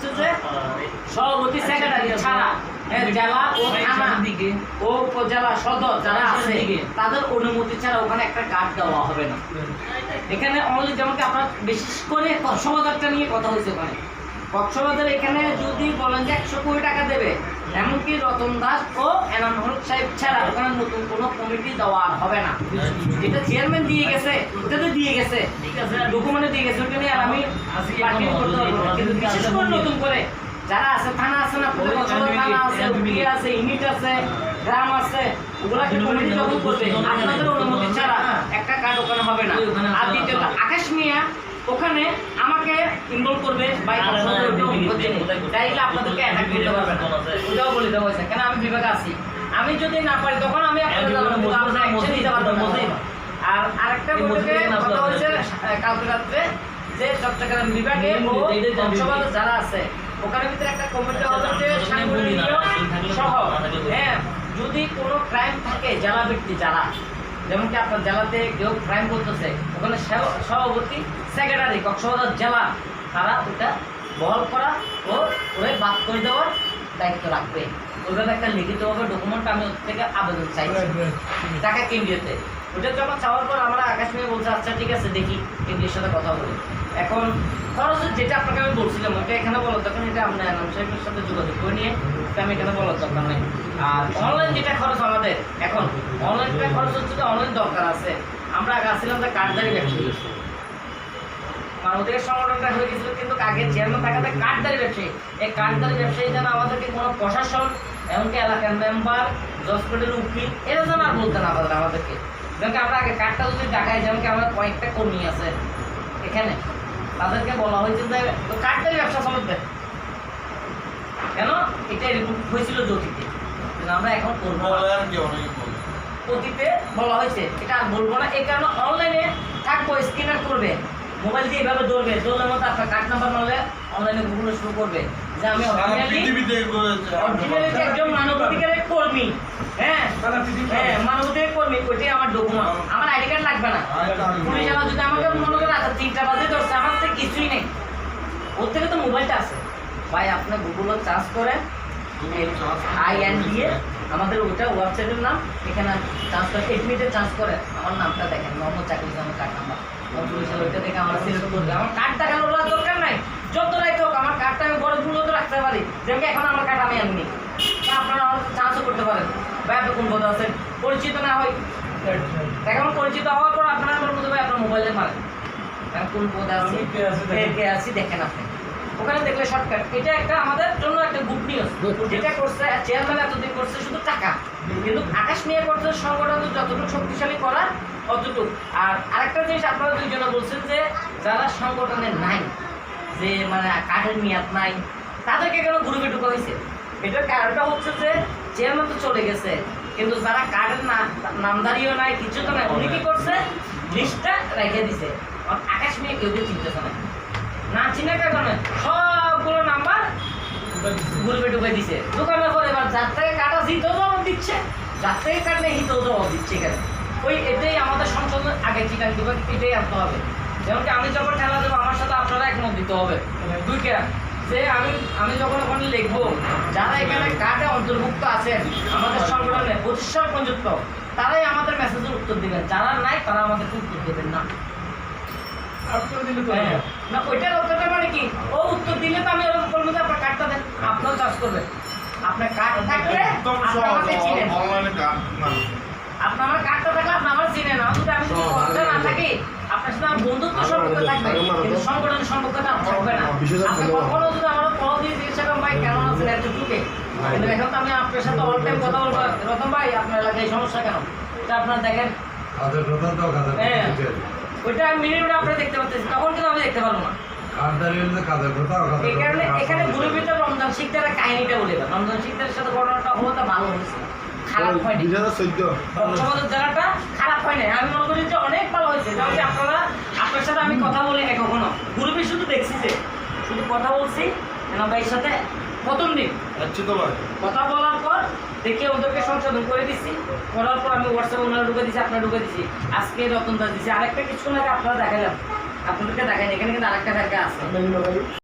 হচ্ছে যে সভাপতি সেক্রেটারি ছাড়া জেলা ও থানা ও উপজেলা সদর যারা আছে তাদের অনুমতি ছাড়া ওখানে একটা কার্ড দেওয়া হবে না। এখানে অনলি যেমন কি আপনার বিশেষ করে কক্সবাজারটা নিয়ে কথা হয়েছে। ওখানে কক্সবাজার এখানে যদি বলেন যে 100 কোটি টাকা দেবে, এমনকি রতন দাস ও এনাম হক সাহেব ছাড়া ওখানে নতুন কোনো কমিটি দেওয়া হবে না। যেটা চেয়ারম্যান দিয়ে গেছে ওটাতে দিয়ে গেছে, ঠিক আছে, ডকুমেন্টে দিয়ে গেছে, ওটা নিয়ে আর আমি পার্টি করতে পারবো না। কিন্তু বিশেষ করে নতুন করে যারা আছে, থানা আছে না, থানা আছে, উপিয়া আছে, ইউনিট আছে, গ্রাম আছে, ওগুলাকে কমিটি যখন করবে আপনাদের অনুমতি ছাড়া একটা কার্ড ওখানে হবে না। আর দ্বিতীয়ত আকাশ মিয়া ওখানে আমাকে ইনভলভ করবে চাইলে আপনাদেরকে অ্যাটাক করতে পারবে না, ওটাও বলে দেওয়া হয়েছে। কেন আমি বিভাগে আছি, আমি যদি না পারি তখন আমি আপনাদের দিতে পারবো না। আর আরেকটা বৈঠকে কথা হয়েছে কালকে রাত্রে যে চট্টগ্রাম বিভাগে ও কক্সবাজার যারা আছে ওখানে ভিতরে একটা কমিটি হবে যে সাংগঠনিক সহ হ্যাঁ যদি কোনো ক্রাইম থাকে জেলা ব্যক্তি যারা, যেমন কি আপনার জেলাতে কেউ ক্রাইম করতেছে ওখানে সভাপতি সেক্রেটারি কক্সবাজার জেলা তারা ওটা বহল করা ও ওরে বাদ করে দেওয়ার দায়িত্ব রাখবে। ওইভাবে একটা লিখিতভাবে ডকুমেন্ট আমি ওর থেকে আবেদন চাইছি টাকা কেন্দ্রীয়তে। ওটা যখন চাওয়ার পর আমরা আকাশ মেয়ে বলছে আচ্ছা ঠিক আছে দেখি কেন্দ্রের সাথে কথা বলি। এখন খরচ যেটা আপনাকে আমি বলছিলাম ওটা এখানে বলার দরকার, এটা আপনার এনাম সাহেবের সাথে যোগাযোগ করে নিয়ে আমি এখানে বলার দরকার নেই। আর অনলাইন যেটা খরচ আমাদের এখন অনলাইনটা খরচ হচ্ছে যে অনলাইন দরকার আছে। আমরা আগে আসছিলাম যে কার্ডদারি ব্যবসায়ী, ওদের সংগঠনটা হয়ে গেছিল কিন্তু আগে চেয়ারম্যান থাকাতে কার্ডদারি ব্যবসায়ী। এই কার্ডদারি ব্যবসায়ী যেন আমাদেরকে কোনো প্রশাসন এমনকি এলাকার মেম্বার জজকোর্টের উকিল এরা যেন আর বলতে না পারে আমাদেরকে। যেমন আমরা আগে কার্ডটা যদি দেখাই, যেমন কি আমার কয়েকটা কর্মী আছে এখানে, তাদেরকে বলা হয়েছে যে কার্ডদারি ব্যবসা চলবে কেন, এটা রিপোর্ট হয়েছিল জ্যোতিতে, আমরা এখন করবো অতীতে বলা হয়েছে, এটা আর বলবো না। এই কারণে অনলাইনে থাকবো, স্ক্যানার করবে, মোবাইল দিয়ে এভাবে ধরবে, ধরলে মতো আপনার কার্ড নাম্বার মারলে অনলাইনে গুগলে শুরু করবে যে আমি একজন মানবাধিকারের কর্মী। হ্যাঁ হ্যাঁ মানবাধিকারের কর্মী, ওইটাই আমার ডকুমেন্ট, আমার আইডি কার্ড লাগবে না। পুলিশ আমার যদি আমাকে মনে করে আচ্ছা 3টা বাজে ধরছে, আমার থেকে কিছুই নেই, ওর থেকে তো মোবাইলটা আছে। ভাই আপনি গুগলে চার্জ করে IN দিয়ে আমাদের ওইটা ওয়েবসাইটের নাম, এখানে চার্জ করে 8 মিনিটে চার্জ করে আমার নামটা দেখেন, মোহাম্মদ চাকরি আমার কার্ড নাম্বার, ওইটা দেখে আমরা সিলেক্ট করবে। আমার কার্ড দেখানোর দরকার নাই, যত রাইতে হোক আমার কার্ডটা আমি বড় ভুলও রাখতে পারি, যেমন এখন আমার কার্ড আমি আনিনি, আপনারা আমার চার্জও করতে পারেন। ভাই আপনি কোন পদে আছেন, পরিচিত না হয় এখন পরিচিত হওয়ার পর আপনারা আমার মধ্যে ভাই আপনার মোবাইলে মারেন কোন পদে আছে কে আছি দেখেন আপনি ওখানে দেখলে শর্টকাট। এটা একটা আমাদের জন্য একটা গুড নিউজ, যেটা করছে চেয়ারম্যান এতদিন করছে শুধু টাকা, কিন্তু আকাশ নিয়ে করছে সংগঠন যতটুকু শক্তিশালী করা অতটুকু। আর আরেকটা জিনিস আপনারা দুইজনে বলছেন যে যারা সংগঠনে নাই, যে মানে কাঠের মেয়াদ নাই, তাদেরকে কেন গ্রুপে ঢুকা হয়েছে? এটার কারণটা হচ্ছে যে চেয়ারম্যান তো চলে গেছে, কিন্তু যারা কার্ডের নামদারিও নাই, কিছু তো নাই, উনি কি করছে লিস্টটা রেখে দিছে। আকাশ নিয়ে কেউ কেউ চিনতেছে না চিনার কারণে সবগুলো নাম্বার গ্রুপে ঢুকে দিছে। ঢুকানোর পর এবার যার থেকে কাটা হিতেও জবাব দিচ্ছে, যার থেকে কাটলে হিতেও জবাব দিচ্ছে। এখানে ওই এটাই আমাদের সংসদ আগে চিকান দিবে, এটাই আনতে হবে। যেমন কি আমি যখন খেলা দেবো আমার সাথে আপনারা একমত দিতে হবে দুইটা, যে আমি যখন ওখানে লিখবো যারা এখানে কার্ডে অন্তর্ভুক্ত আছেন আমাদের সংগঠনে 25 সাল পর্যন্ত, তারাই আমাদের মেসেজের উত্তর দিবেন, যারা নাই তারা আমাদেরকে উত্তর দেবেন না। না ওইটার উত্তরটা মানে কি, ও উত্তর দিলে তো আমি ওরকম বলবো যে আপনার কার্ডটা দেন, আপনারও চার্জ করবে। আপনার কার্ড থাকলে আপনাকে চিনেন, আপনার আমার কার্ডটা থাকলে আপনি আমার চিনেন। যদি আমি যদি কথা না থাকি আপনার সাথে আমার বন্ধুত্ব সম্পর্ক থাকবে, কিন্তু সংগঠনের সম্পর্কটা থাকবে না। আপনি কখনো যদি আমার কল দিয়ে জিজ্ঞাসা করেন ভাই কেমন আছেন এতটুকু, কিন্তু এখন তো আমি আপনার সাথে অল টাইম কথা বলবো, রতন ভাই আপনার এলাকায় এই সমস্যা কেন, এটা আপনার দেখেন ওইটা মিনিট আপনি দেখতে পাচ্ছেন, তখন কিন্তু আমি দেখতে পারবো না। এই কারণে এখানে গ্রুপের ভিতরে রমজান শিকদারের কাহিনীটা বলে দেন। রমজান শিকদারের সাথে ঘটনাটা হলো তা ভালো হয়েছে, খারাপ হয়নি। কক্সবাজার জায়গাটা খারাপ হয় না, আমি মনে করি যে অনেক ভালো হয়েছে। যেমন কি আপনার সাথে আমি কথা বলি না কখনো, গ্রুপে শুধু দেখছি যে শুধু কথা বলছি এনাম ভাইয়ের সাথে প্রথম দিন কথা বলার পর দেখে ওদেরকে সংশোধন করে দিচ্ছি, করার পর আমি হোয়াটসঅ্যাপে ওনারা ঢুকে দিচ্ছি, আপনারা ঢুকে দিচ্ছি, আজকে রতন দাস দিচ্ছি। আরেকটা কিছু আগে আপনারা দেখালাম, আপনাদেরকে দেখাইনি, এখানে কিন্তু আরেকটা ব্যাংকে আছে।